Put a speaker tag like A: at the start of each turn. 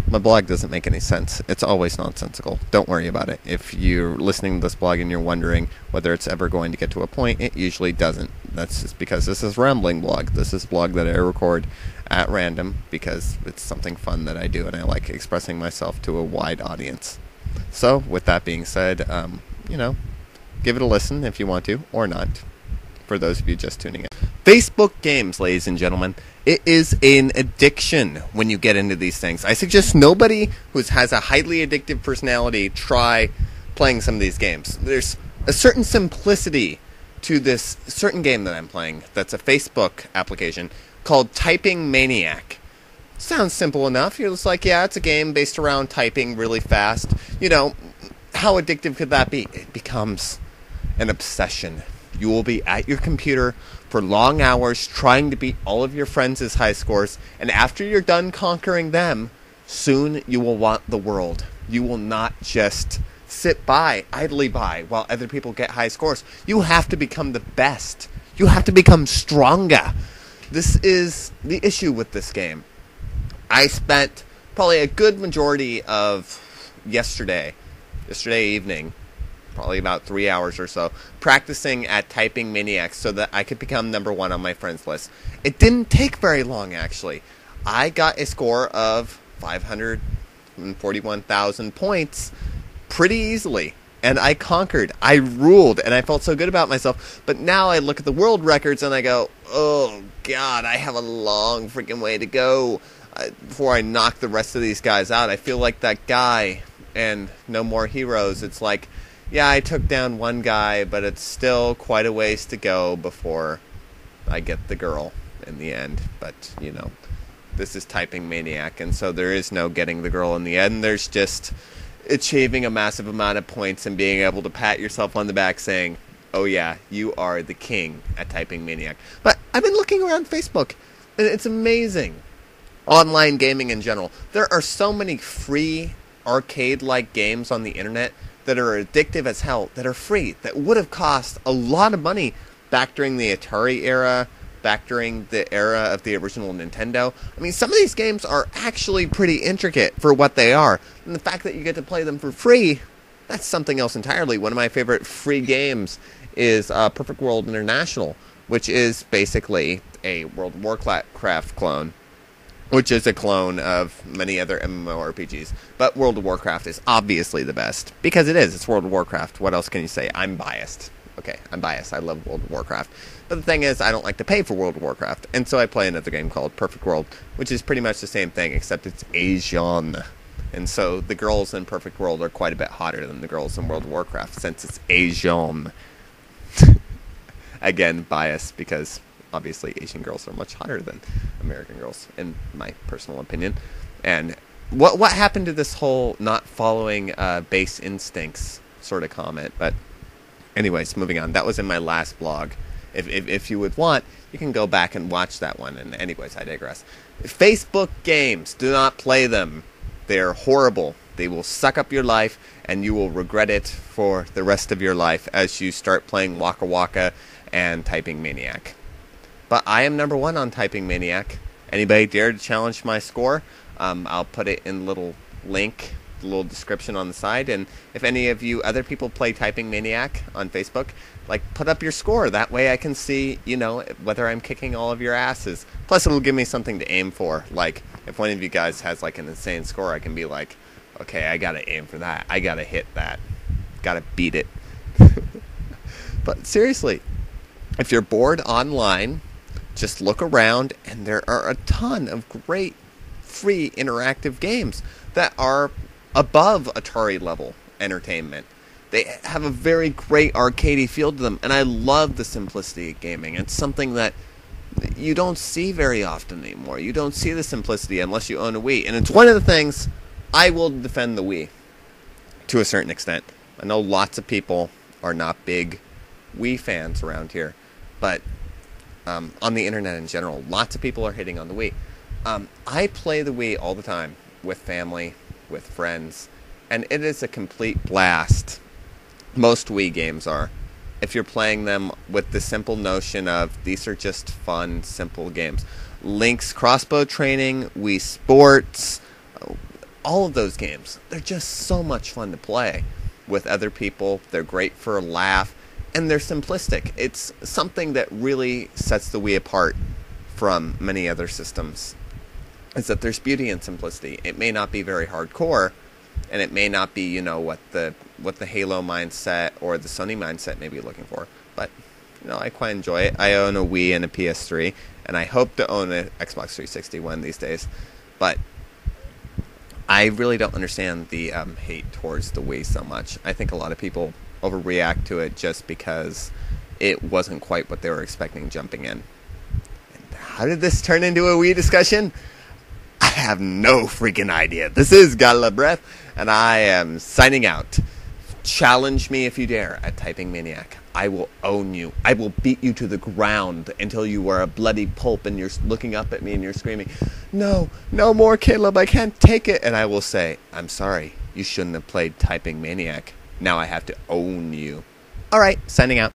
A: My blog doesn't make any sense. It's always nonsensical. Don't worry about it. If you're listening to this blog and you're wondering whether it's ever going to get to a point, it usually doesn't. That's just because this is a rambling blog. This is a blog that I record at random because it's something fun that I do, and I like expressing myself to a wide audience. So, with that being said, give it a listen if you want to, or not, for those of you just tuning in. Facebook games, ladies and gentlemen. It is an addiction when you get into these things. I suggest nobody who has a highly addictive personality try playing some of these games. There's a certain simplicity to this certain game that I'm playing that's a Facebook application called Typing Maniac. Sounds simple enough. You're just like, yeah, it's a game based around typing really fast. How addictive could that be? It becomes an obsession. You will be at your computer for long hours trying to beat all of your friends' high scores, and after you're done conquering them, soon you will want the world. You will not just sit idly by, while other people get high scores. You have to become the best. You have to become stronger. This is the issue with this game. I spent probably a good majority of yesterday evening, probably about 3 hours or so, practicing at Typing Maniac so that I could become number one on my friends list. It didn't take very long, actually. I got a score of 541,000 points pretty easily, and I conquered. I ruled, and I felt so good about myself. But now I look at the world records and I go, oh God, I have a long freaking way to go before I knock the rest of these guys out. I feel like that guy and No More Heroes. It's like, yeah, I took down one guy, but it's still quite a ways to go before I get the girl in the end. But, this is Typing Maniac, and so there is no getting the girl in the end. There's just achieving a massive amount of points and being able to pat yourself on the back saying, oh yeah, you are the king at Typing Maniac. But I've been looking around Facebook, and it's amazing. Online gaming in general. There are so many free arcade-like games on the internet that are addictive as hell, that are free, that would have cost a lot of money back during the Atari era, back during the era of the original Nintendo. I mean, some of these games are actually pretty intricate for what they are. And the fact that you get to play them for free, that's something else entirely. One of my favorite free games is Perfect World International, which is basically a World of Warcraft clone, which is a clone of many other MMORPGs. But World of Warcraft is obviously the best, because it is. It's World of Warcraft. What else can you say? I'm biased. Okay, I'm biased. I love World of Warcraft. But the thing is, I don't like to pay for World of Warcraft, and so I play another game called Perfect World, which is pretty much the same thing, except it's Asian. And so the girls in Perfect World are quite a bit hotter than the girls in World of Warcraft, since it's Asian. Again, bias, because obviously Asian girls are much hotter than American girls, in my personal opinion. And what happened to this whole not following base instincts sort of comment? But anyways, moving on. That was in my last blog. If you would want, you can go back and watch that one. And anyways, I digress. Facebook games, do not play them. They're horrible. They will suck up your life, and you will regret it for the rest of your life as you start playing Waka Waka and Typing Maniac. But I am number one on Typing Maniac. Anybody dare to challenge my score? I'll put it in a little link, a little description on the side. And if any of you other people play Typing Maniac on Facebook, put up your score. That way I can see, whether I'm kicking all of your asses. Plus, it'll give me something to aim for. Like, if one of you guys has, an insane score, I can be like, okay, I gotta aim for that. I gotta hit that. Gotta beat it. But seriously, if you're bored online, just look around, and there are a ton of great free interactive games that are above Atari level entertainment. They have a very great arcadey feel to them, and I love the simplicity of gaming. It's something that you don't see very often anymore. You don't see the simplicity unless you own a Wii, and it's one of the things I will defend the Wii to a certain extent. I know lots of people are not big Wii fans around here, but on the internet in general, lots of people are hitting on the Wii. I play the Wii all the time with family, with friends, and it is a complete blast. Most Wii games are. If you're playing them with the simple notion of these are just fun, simple games. Link's Crossbow Training, Wii Sports, all of those games, they're just so much fun to play with other people. They're great for a laugh, and they're simplistic. It's something that really sets the Wii apart from many other systems, is that there's beauty in simplicity. It may not be very hardcore, and it may not be, you know, what the Halo mindset or the Sony mindset may be looking for, but you know, I quite enjoy it. I own a Wii and a PS3, and I hope to own an Xbox 360 one these days, but I really don't understand the hate towards the Wii so much. I think a lot of people overreact to it just because it wasn't quite what they were expecting jumping in. And how did this turn into a Wii discussion? I have no freaking idea. This is Gala Breath, and I am signing out. Challenge me if you dare at Typing Maniac. I will own you. I will beat you to the ground until you are a bloody pulp and you're looking up at me and you're screaming, "No, no more, Caleb, I can't take it." And I will say, "I'm sorry, you shouldn't have played Typing Maniac. Now I have to own you." Alright, signing out.